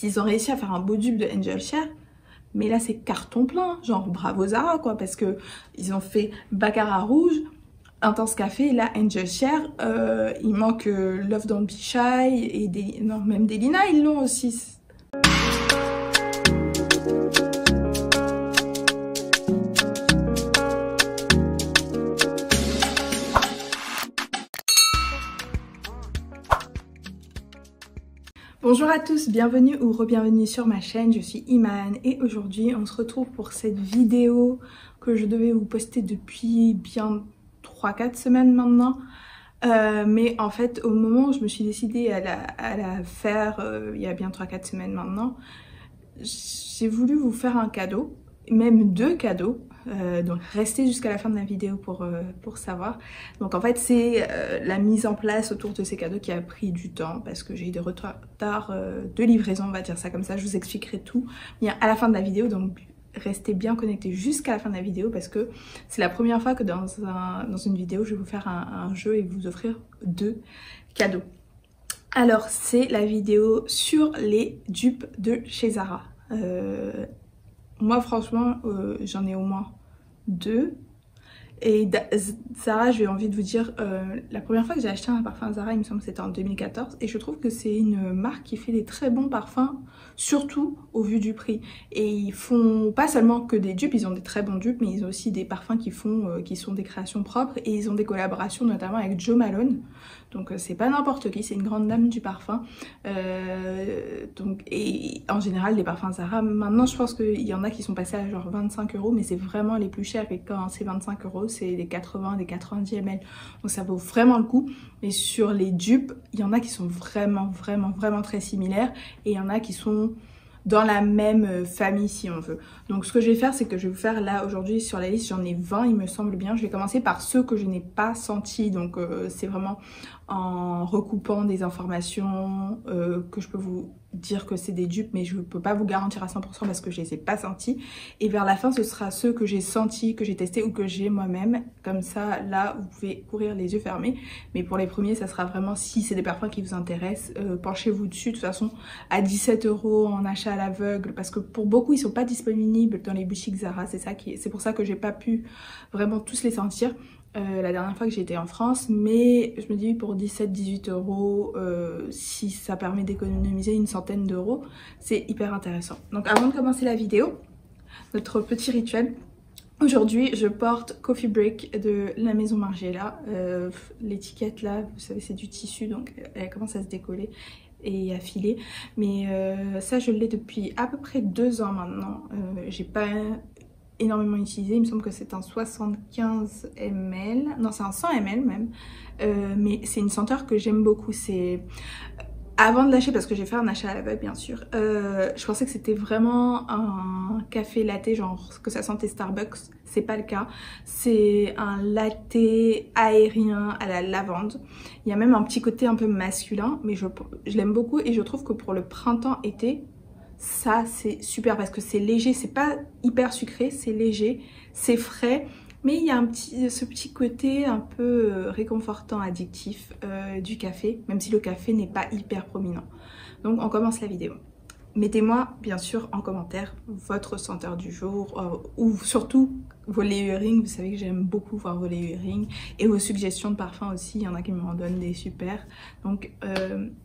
Ils ont réussi à faire un beau dupe de Angel Share, mais là c'est carton plein, genre bravo Zara quoi, parce que ils ont fait Baccarat rouge, Intense Café, là Angel Share, il manque Love Don't Be Shy et des... non, même Delina ils l'ont aussi. Bonjour à tous, bienvenue ou re-bienvenue sur ma chaîne, je suis Iman et aujourd'hui on se retrouve pour cette vidéo que je devais vous poster depuis bien 3-4 semaines maintenant. Mais en fait au moment où je me suis décidée à la faire il y a bien 3-4 semaines maintenant, j'ai voulu vous faire un cadeau, même 2 cadeaux. Donc restez jusqu'à la fin de la vidéo pour savoir. Donc en fait c'est la mise en place autour de ces cadeaux qui a pris du temps parce que j'ai eu des retards de livraison, on va dire ça comme ça. Je vous expliquerai tout bien à la fin de la vidéo, donc restez bien connectés jusqu'à la fin de la vidéo parce que c'est la première fois que dans une vidéo je vais vous faire un jeu et vous offrir 2 cadeaux. Alors c'est la vidéo sur les dupes de chez Zara. Moi franchement j'en ai au moins 2 et Zara, j'ai envie de vous dire, la première fois que j'ai acheté un parfum Zara il me semble que c'était en 2014 et je trouve que c'est une marque qui fait des très bons parfums, surtout au vu du prix. Et ils font pas seulement que des dupes, ils ont des très bons dupes, mais ils ont aussi des parfums qui sont des créations propres et ils ont des collaborations notamment avec Jo Malone. Donc c'est pas n'importe qui, c'est une grande dame du parfum. Donc, et en général les parfums Zara, maintenant je pense qu'il y en a qui sont passés à genre 25 €, mais c'est vraiment les plus chers et quand c'est 25 €, c'est des 80, des 90 ml. Donc ça vaut vraiment le coup. Mais sur les dupes, il y en a qui sont vraiment très similaires et il y en a qui sont dans la même famille si on veut. Donc ce que je vais faire, c'est que je vais vous faire là aujourd'hui sur la liste, j'en ai 20 il me semble bien. Je vais commencer par ceux que je n'ai pas sentis, donc c'est vraiment en recoupant des informations que je peux vous dire que c'est des dupes, mais je ne peux pas vous garantir à 100% parce que je les ai pas sentis. Et vers la fin, ce sera ceux que j'ai sentis, que j'ai testés ou que j'ai moi-même. Comme ça, là, vous pouvez courir les yeux fermés. Mais pour les premiers, ça sera vraiment, si c'est des parfums qui vous intéressent, penchez-vous dessus. De toute façon, à 17 € en achat à l'aveugle, parce que pour beaucoup, ils sont pas disponibles dans les boutiques Zara. C'est pour ça que j'ai pas pu vraiment tous les sentir. La dernière fois que j'étais en France, mais je me dis pour 17-18 €, si ça permet d'économiser une centaine d'euros, c'est hyper intéressant. Donc avant de commencer la vidéo, notre petit rituel. Aujourd'hui, je porte Coffee Break de la maison Margiela. L'étiquette là, vous savez, c'est du tissu, donc elle commence à se décoller et à filer. Mais ça, je l'ai depuis à peu près 2 ans maintenant. J'ai pas énormément utilisé, il me semble que c'est un 75 ml, non c'est un 100 ml même, mais c'est une senteur que j'aime beaucoup. C'est avant de lâcher, parce que j'ai fait un achat à l'aveugle bien sûr, je pensais que c'était vraiment un café latte, genre que ça sentait Starbucks. C'est pas le cas, c'est un latte aérien à la lavande. Il y a même un petit côté un peu masculin, mais je l'aime beaucoup et je trouve que pour le printemps-été, ça c'est super parce que c'est léger, c'est pas hyper sucré, c'est léger, c'est frais, mais il y a ce petit côté un peu réconfortant, addictif du café, même si le café n'est pas hyper prominent. Donc on commence la vidéo. Mettez-moi bien sûr en commentaire votre senteur du jour ou surtout vos layering, vous savez que j'aime beaucoup voir vos layering et vos suggestions de parfums aussi, il y en a qui m'en donnent des super. Donc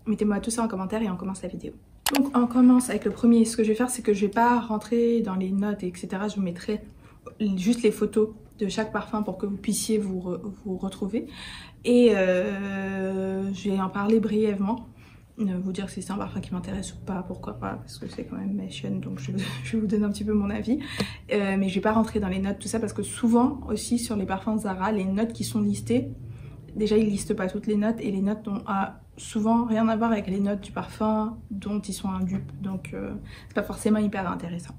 mettez-moi tout ça en commentaire et on commence la vidéo. Donc on commence avec le premier. Ce que je vais faire, c'est que je vais pas rentrer dans les notes etc. Je vous mettrai juste les photos de chaque parfum pour que vous puissiez vous retrouver. Et je vais en parler brièvement, vous dire si c'est un parfum qui m'intéresse ou pas, pourquoi pas, parce que c'est quand même ma chaîne, donc je vais vous donner un petit peu mon avis. Mais je vais pas rentrer dans les notes, tout ça, parce que souvent aussi sur les parfums Zara, les notes qui sont listées, déjà ils listent pas toutes les notes et les notes n'ont souvent rien à voir avec les notes du parfum dont ils sont un dupe, donc c'est pas forcément hyper intéressant.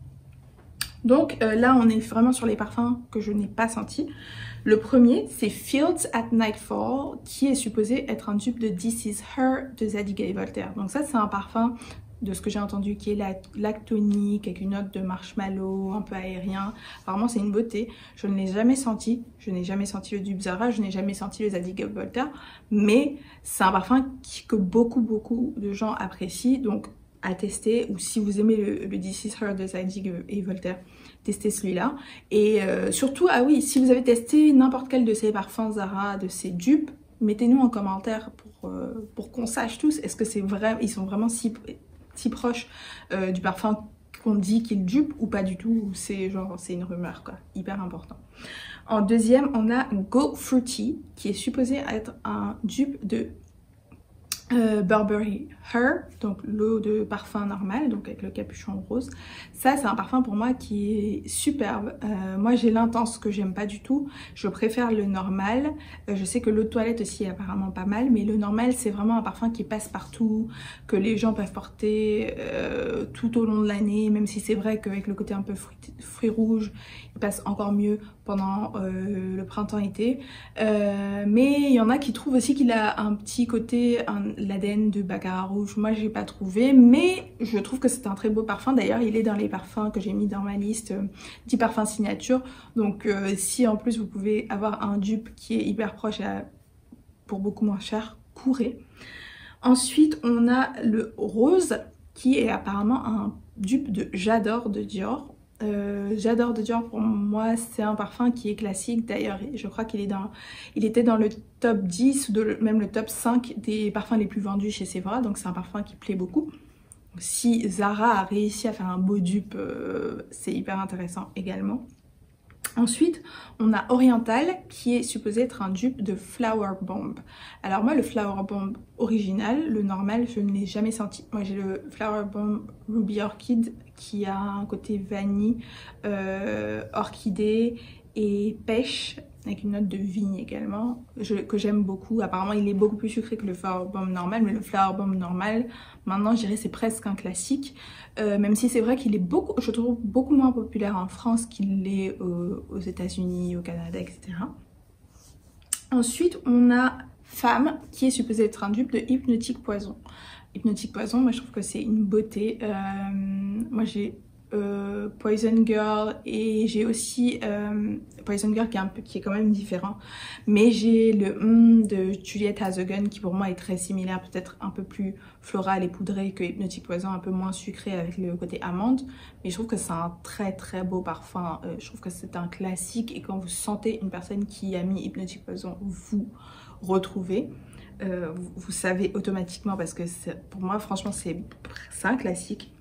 Donc là on est vraiment sur les parfums que je n'ai pas sentis. Le premier c'est Fields at Nightfall, qui est supposé être un dupe de This Is Her de Zadig & Voltaire. Donc ça c'est un parfum, de ce que j'ai entendu, qui est lactonique avec une note de marshmallow un peu aérien. Apparemment c'est une beauté. Je ne l'ai jamais senti, je n'ai jamais senti le dupe Zara, je n'ai jamais senti le Zadig & Voltaire, mais c'est un parfum que beaucoup de gens apprécient. Donc à tester, ou si vous aimez le This Is Her de Zadig et Voltaire, testez celui-là. Et surtout, ah oui, si vous avez testé n'importe quel de ces parfums Zara, de ces dupes, mettez-nous en commentaire pour qu'on sache tous, est-ce que c'est vrai, ils sont vraiment si proches du parfum qu'on dit qu'ils dupent ou pas du tout, ou c'est genre, c'est une rumeur quoi, hyper important. En deuxième, on a Go Fruity, qui est supposé être un dupe de Burberry Her, donc l'eau de parfum normal, donc avec le capuchon rose. Ça, c'est un parfum pour moi qui est superbe. Moi, j'ai l'intense que j'aime pas du tout. Je préfère le normal. Je sais que l'eau de toilette aussi est apparemment pas mal, mais le normal, c'est vraiment un parfum qui passe partout, que les gens peuvent porter tout au long de l'année, même si c'est vrai qu'avec le côté un peu fruits rouges, il passe encore mieux pendant le printemps-été. Mais il y en a qui trouvent aussi qu'il a un petit côté, l'ADN de Baccarat Rouge. Moi, j'ai pas trouvé, mais je trouve que c'est un très beau parfum. D'ailleurs, il est dans les parfums que j'ai mis dans ma liste 10 parfums signature. Donc, si en plus vous pouvez avoir un dupe qui est hyper proche pour beaucoup moins cher, courez. Ensuite, on a le rose qui est apparemment un dupe de J'adore de Dior. J'adore de Dior, pour moi c'est un parfum qui est classique. D'ailleurs je crois qu'il était dans le top 10 ou même le top 5 des parfums les plus vendus chez Sephora, donc c'est un parfum qui plaît beaucoup. Si Zara a réussi à faire un beau dupe, c'est hyper intéressant également. Ensuite, on a Oriental qui est supposé être un dupe de Flower Bomb. Alors moi, le Flower Bomb original, le normal, je ne l'ai jamais senti. Moi, j'ai le Flower Bomb Ruby Orchid qui a un côté vanille, orchidée et pêche, avec une note de vigne également, que j'aime beaucoup. Apparemment, il est beaucoup plus sucré que le Flower Bomb normal, mais le Flower Bomb normal, maintenant, je dirais c'est presque un classique. Même si c'est vrai qu'il est je trouve beaucoup moins populaire en France qu'il l'est aux États-Unis, au Canada, etc. Ensuite, on a Femme, qui est supposé être un dupe de Hypnotic Poison. Hypnotic Poison, moi je trouve que c'est une beauté. Moi j'ai Poison Girl et j'ai aussi Poison Girl qui est quand même différent, mais j'ai le de Juliette Hazogen qui pour moi est très similaire, peut-être un peu plus floral et poudré que Hypnotic Poison, un peu moins sucré avec le côté amande, mais je trouve que c'est un très très beau parfum. Je trouve que c'est un classique et quand vous sentez une personne qui a mis Hypnotic Poison, vous retrouvez. Vous savez automatiquement parce que pour moi franchement c'est un classique.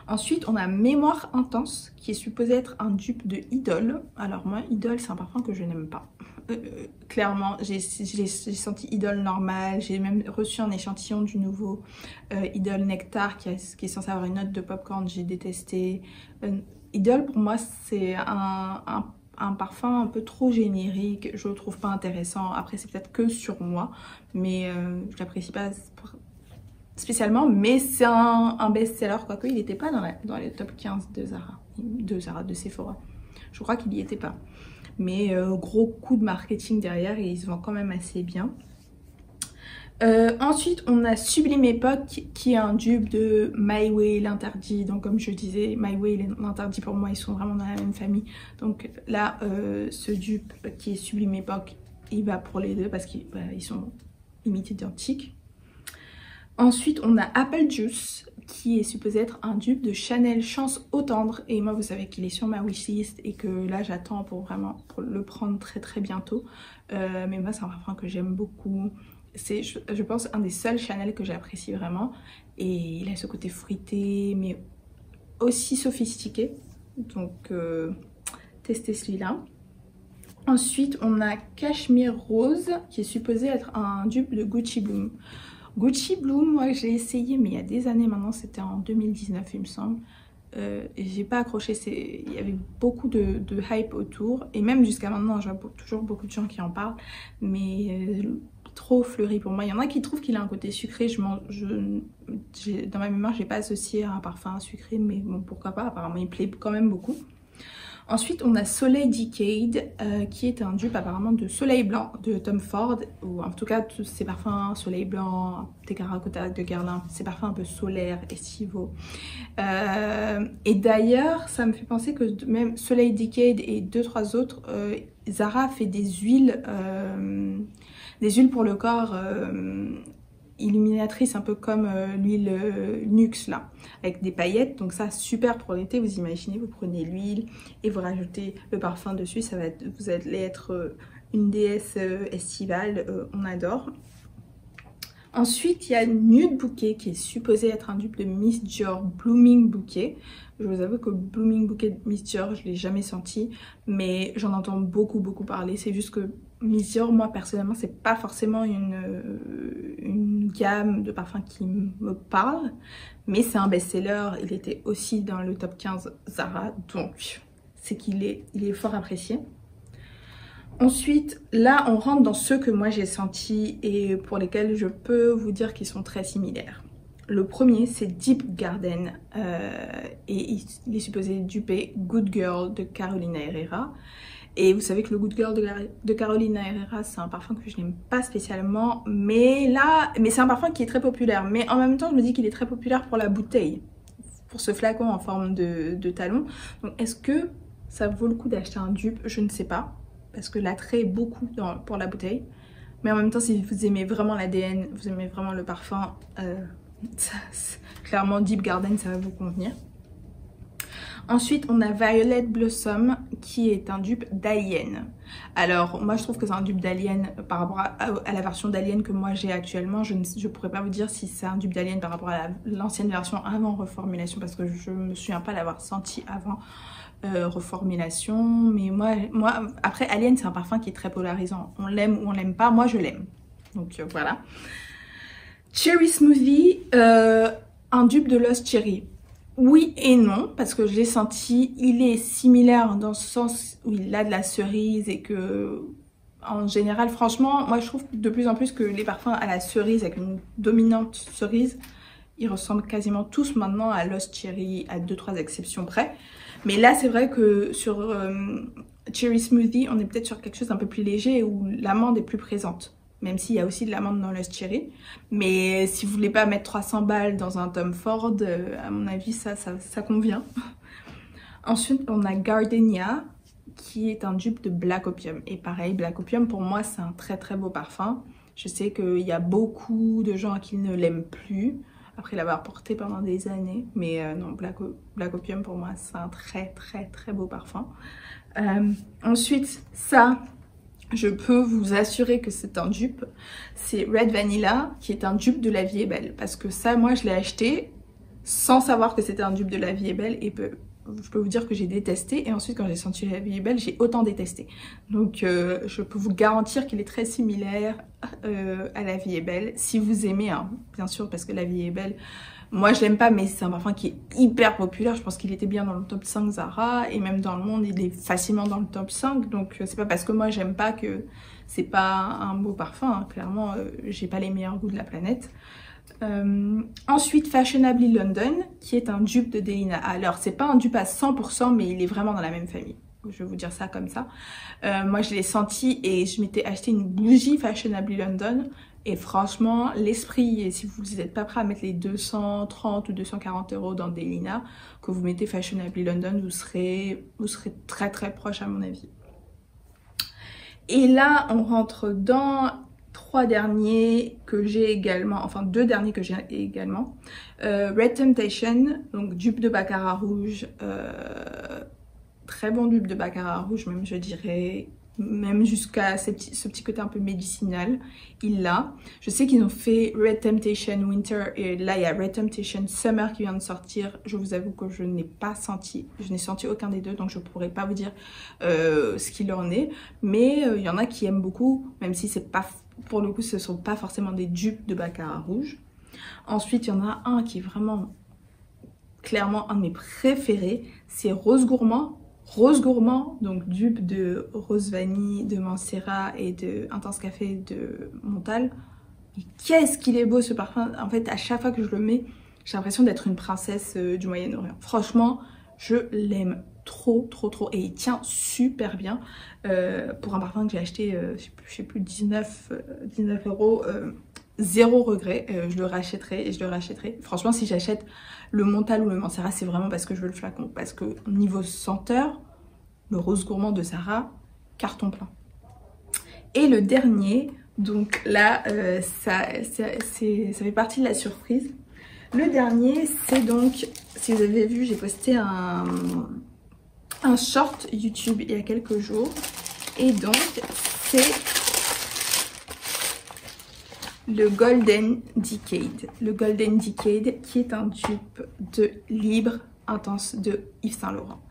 Ensuite on a Mémoire Intense qui est supposé être un dupe de Idol. Alors moi Idol c'est un parfum que je n'aime pas. Clairement j'ai senti Idol normal, j'ai même reçu un échantillon du nouveau Idol Nectar qui est censé avoir une note de popcorn, j'ai détesté. Idol pour moi c'est un parfum un peu trop générique, je le trouve pas intéressant. Après c'est peut-être que sur moi, mais je l'apprécie pas spécialement, mais c'est un best-seller, quoique il n'était pas dans les top 15 de Sephora. Je crois qu'il y était pas. Mais gros coup de marketing derrière et il se vend quand même assez bien. Ensuite on a Sublime Époque qui est un dupe de My Way, l'interdit. Donc comme je disais, My Way et l'interdit pour moi ils sont vraiment dans la même famille. Donc là ce dupe qui est Sublime Époque il va pour les deux parce qu'ils sont limite identiques. Ensuite on a Apple Juice qui est supposé être un dupe de Chanel Chance Eau Tendre. Et moi vous savez qu'il est sur ma wishlist et que là j'attends pour le prendre très très bientôt. Mais moi c'est un parfum que j'aime beaucoup. C'est je pense un des seuls Chanel que j'apprécie vraiment. Et il a ce côté fruité mais aussi sophistiqué. Donc testez celui-là. Ensuite on a Cashmere Rose qui est supposé être un dupe de Gucci Bloom. Gucci Bloom, moi j'ai essayé mais il y a des années maintenant, c'était en 2019 il me semble. Et j'ai pas accroché, il y avait beaucoup de hype autour et même jusqu'à maintenant je vois toujours beaucoup de gens qui en parlent, mais trop fleuri pour moi. Il y en a qui trouvent qu'il a un côté sucré, dans ma mémoire j'ai pas associé à un parfum sucré, mais bon pourquoi pas, apparemment il plaît quand même beaucoup. Ensuite on a Soleil Decade qui est un dupe apparemment de Soleil Blanc de Tom Ford, ou en tout cas tous ces parfums Soleil Blanc, Terracotta de Guerlain, ces parfums un peu solaires, estivaux. Et d'ailleurs ça me fait penser que même Soleil Decade et 2-3 autres, Zara fait des huiles pour le corps illuminatrice un peu comme l'huile Nuxe là, avec des paillettes. Donc ça, super pour l'été. Vous imaginez, vous prenez l'huile et vous rajoutez le parfum dessus. Ça va être, vous allez être une déesse estivale. On adore. Ensuite, il y a Nude Bouquet qui est supposé être un dupe de Miss Dior Blooming Bouquet. Je vous avoue que Blooming Bouquet de Miss Dior, je ne l'ai jamais senti, mais j'en entends beaucoup parler. C'est juste que Miss Dior, moi personnellement, c'est pas forcément une gamme de parfums qui me parle, mais c'est un best-seller. Il était aussi dans le top 15 Zara, donc c'est qu'il est fort apprécié. Ensuite, là, on rentre dans ceux que moi j'ai sentis et pour lesquels je peux vous dire qu'ils sont très similaires. Le premier, c'est Deep Garden et il est supposé duper Good Girl de Carolina Herrera. Et vous savez que le Good Girl de Carolina Herrera, c'est un parfum que je n'aime pas spécialement, mais c'est un parfum qui est très populaire. Mais en même temps, je me dis qu'il est très populaire pour la bouteille, pour ce flacon en forme de talon. Donc, est-ce que ça vaut le coup d'acheter un dupe? Je ne sais pas. Parce que l'attrait est beaucoup pour la bouteille. Mais en même temps, si vous aimez vraiment l'ADN, vous aimez vraiment le parfum, clairement Deep Garden, ça va vous convenir. Ensuite, on a Violet Blossom, qui est un dupe d'Alien. Alors, moi, je trouve que c'est un dupe d'Alien par rapport à la version d'Alien que moi j'ai actuellement. Je ne pourrais pas vous dire si c'est un dupe d'Alien par rapport à l'ancienne version avant reformulation, parce que je me souviens pas l'avoir senti avant. Reformulation, mais moi après Alien, c'est un parfum qui est très polarisant, on l'aime ou on l'aime pas. Moi je l'aime, donc voilà. Cherry Smoothie, un dupe de Lost Cherry. Oui et non, parce que je l'ai senti, il est similaire dans ce sens où il a de la cerise et que en général, franchement, moi je trouve de plus en plus que les parfums à la cerise avec une dominante cerise, ils ressemblent quasiment tous maintenant à Lost Cherry, à 2-3 exceptions près. Mais là, c'est vrai que sur Cherry Smoothie, on est peut-être sur quelque chose d'un peu plus léger où l'amande est plus présente. Même s'il y a aussi de l'amande dans Lost Cherry. Mais si vous voulez pas mettre 300 balles dans un Tom Ford, à mon avis, ça convient. Ensuite, on a Gardenia, qui est un dupe de Black Opium. Et pareil, Black Opium, pour moi, c'est un très beau parfum. Je sais qu'il y a beaucoup de gens qui ne l'aiment plus, après l'avoir porté pendant des années. Mais non, Black Opium pour moi c'est un très beau parfum. Ensuite, ça, je peux vous assurer que c'est un dupe. C'est Red Vanilla, qui est un dupe de La Vie est Belle. Parce que ça, moi je l'ai acheté sans savoir que c'était un dupe de La Vie est Belle. Et je peux vous dire que j'ai détesté. Et ensuite quand j'ai senti La Vie est Belle, j'ai autant détesté. Donc je peux vous garantir qu'il est très similaire à La Vie est Belle. Si vous aimez, hein, bien sûr, parce que La Vie est Belle, moi je l'aime pas, mais c'est un parfum qui est hyper populaire. Je pense qu'il était bien dans le top 5 Zara. Et même dans le monde, il est facilement dans le top 5. Donc c'est pas parce que moi j'aime pas que c'est pas un beau parfum. Hein. Clairement, j'ai pas les meilleurs goûts de la planète. Ensuite, Fashionably London, qui est un dupe de Delina. Alors, c'est pas un dupe à 100%, mais il est vraiment dans la même famille. Je vais vous dire ça comme ça. Moi, je l'ai senti et je m'étais acheté une bougie Fashionably London. Et franchement, l'esprit, et si vous n'êtes pas prêt à mettre les 230 ou 240 € dans Delina, que vous mettez Fashionably London, vous serez très proche à mon avis. Et là, on rentre dans trois derniers que j'ai également, enfin deux derniers que j'ai également. Red Temptation, donc dupe de Baccarat rouge, très bon dupe de Baccarat rouge, même je dirais, même jusqu'à ce petit côté un peu médicinal, il l'a. Je sais qu'ils ont fait Red Temptation Winter et là il y a Red Temptation Summer qui vient de sortir. Je vous avoue que je n'ai pas senti, je n'ai senti aucun des deux, donc je pourrais pas vous dire ce qu'il en est. Mais il y en a qui aiment beaucoup, même si c'est pas, pour le coup ce sont pas forcément des dupes de Baccarat rouge. Ensuite il y en a un qui est vraiment clairement un de mes préférés, c'est Rose Gourmand. Rose Gourmand, donc dupe de Rose Vanille, de Mancera et de Intense Café de Montal. Et qu'est-ce qu'il est beau ce parfum! En fait, à chaque fois que je le mets, j'ai l'impression d'être une princesse du Moyen-Orient. Franchement, je l'aime trop. Et il tient super bien. Pour un parfum que j'ai acheté, je sais plus 19 €. Zéro regret, je le rachèterai et je le rachèterai. Franchement, si j'achète le Montal ou le Mancera, c'est vraiment parce que je veux le flacon. Parce que niveau senteur, le Rose Gourmand de Zara, carton plein. Et le dernier, Donc là, ça fait partie de la surprise. Le dernier, c'est donc, si vous avez vu, j'ai posté un short YouTube il y a quelques jours. Et donc, c'est le Golden Decade. Le Golden Decade qui est un dupe de Libre Intense de Yves Saint Laurent.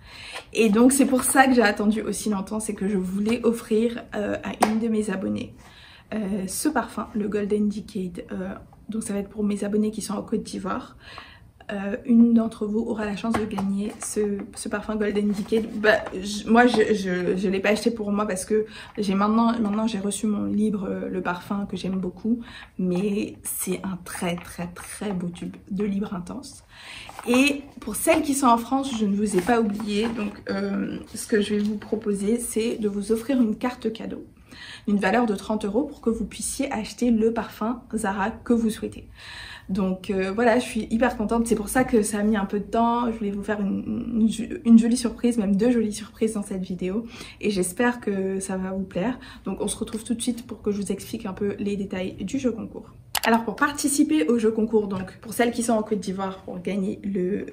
Et donc, c'est pour ça que j'ai attendu aussi longtemps, c'est que je voulais offrir à une de mes abonnées ce parfum, le Golden Decade. Donc ça va être pour mes abonnés qui sont en Côte d'Ivoire. Une d'entre vous aura la chance de gagner ce parfum Golden Decade. Moi je l'ai pas acheté pour moi parce que maintenant j'ai reçu mon Libre, le parfum que j'aime beaucoup, mais c'est un très beau tube de Libre Intense. Et pour celles qui sont en France, je ne vous ai pas oublié, donc ce que je vais vous proposer, c'est de vous offrir une carte cadeau d'une valeur de 30 € pour que vous puissiez acheter le parfum Zara que vous souhaitez. Donc voilà, je suis hyper contente, c'est pour ça que ça a mis un peu de temps. Je voulais vous faire une jolie surprise, même 2 jolies surprises dans cette vidéo, et j'espère que ça va vous plaire. Donc on se retrouve tout de suite pour que je vous explique un peu les détails du jeu concours. Alors pour participer au jeu concours, donc pour celles qui sont en Côte d'Ivoire pour gagner le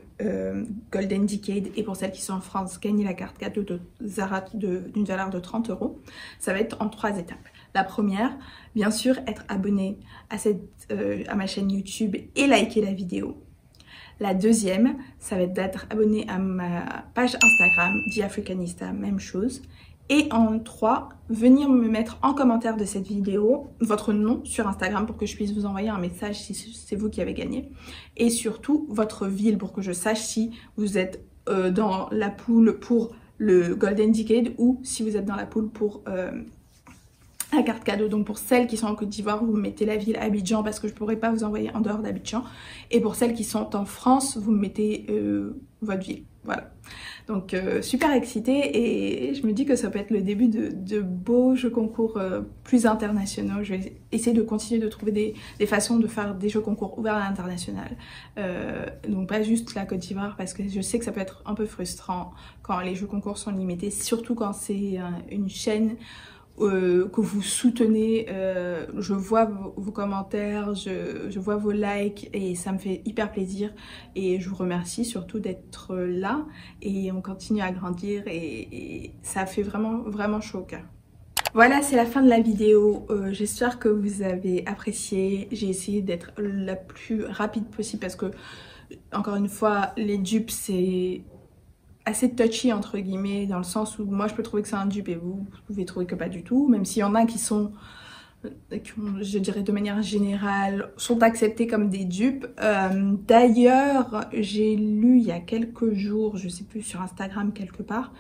Golden Decade, et pour celles qui sont en France, gagner la carte cadeau de Zara d'une valeur de 30 €, ça va être en 3 étapes. La première, bien sûr, être abonné à ma chaîne YouTube et liker la vidéo. La deuxième, ça va être d'être abonné à ma page Instagram, The Africanista, même chose. Et en 3, venir me mettre en commentaire de cette vidéo votre nom sur Instagram pour que je puisse vous envoyer un message si c'est vous qui avez gagné. Et surtout votre ville pour que je sache si vous êtes dans la poule pour le Golden Decade ou si vous êtes dans la poule pour la carte cadeau. Donc pour celles qui sont en Côte d'Ivoire, vous mettez la ville Abidjan parce que je ne pourrai pas vous envoyer en dehors d'Abidjan. Et pour celles qui sont en France, vous mettez votre ville. Voilà. Donc super excitée, et je me dis que ça peut être le début de beaux jeux concours plus internationaux. Je vais essayer de continuer de trouver des façons de faire des jeux concours ouverts à l'international. Donc pas juste la Côte d'Ivoire, parce que je sais que ça peut être un peu frustrant quand les jeux concours sont limités, surtout quand c'est une chaîne que vous soutenez. Je vois vos commentaires, je vois vos likes, et ça me fait hyper plaisir, et je vous remercie surtout d'être là, et on continue à grandir, et ça fait vraiment chaud au cœur. Voilà, c'est la fin de la vidéo. J'espère que vous avez apprécié. J'ai essayé d'être la plus rapide possible parce que, encore une fois, les dupes c'est assez touchy entre guillemets, dans le sens où moi je peux trouver que c'est un dupe et vous pouvez trouver que pas du tout, même s'il y en a qui sont, je dirais de manière générale, sont acceptés comme des dupes. D'ailleurs, j'ai lu il y a quelques jours, je sais plus, sur Instagram quelque part,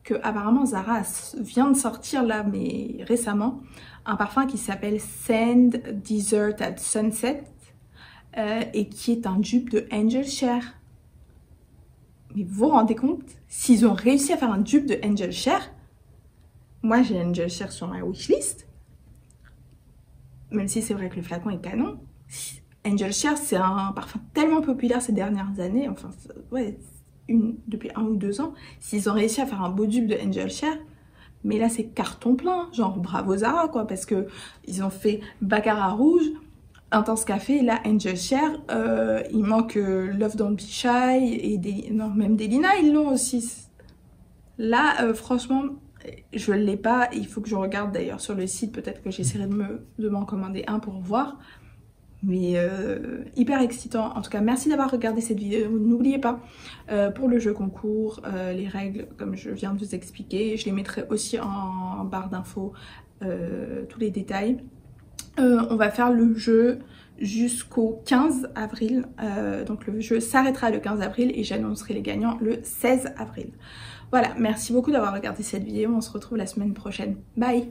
que apparemment Zara vient de sortir là, mais récemment, un parfum qui s'appelle Sand Desert at Sunset, et qui est un dupe de Angel Share. Mais vous vous rendez compte, s'ils ont réussi à faire un dupe de Angel Share, moi j'ai Angel Share sur ma wishlist, même si c'est vrai que le flacon est canon. Angel Share, c'est un parfum tellement populaire ces dernières années, enfin ouais, depuis 1 ou 2 ans, s'ils ont réussi à faire un beau dupe de Angel Share, mais là c'est carton plein, genre bravo Zara quoi, parce que ils ont fait Baccarat Rouge, Intense Café, là Angel Share, il manque Love Don't Be Shy, et non, même Delina ils l'ont aussi. Là franchement je l'ai pas, il faut que je regarde d'ailleurs sur le site, peut-être que j'essaierai de m'en commander un pour voir. Mais hyper excitant. En tout cas, merci d'avoir regardé cette vidéo. N'oubliez pas, pour le jeu concours, les règles, comme je viens de vous expliquer, je les mettrai aussi en barre d'infos, tous les détails. On va faire le jeu jusqu'au 15 avril. Donc le jeu s'arrêtera le 15 avril et j'annoncerai les gagnants le 16 avril. Voilà, merci beaucoup d'avoir regardé cette vidéo. On se retrouve la semaine prochaine. Bye!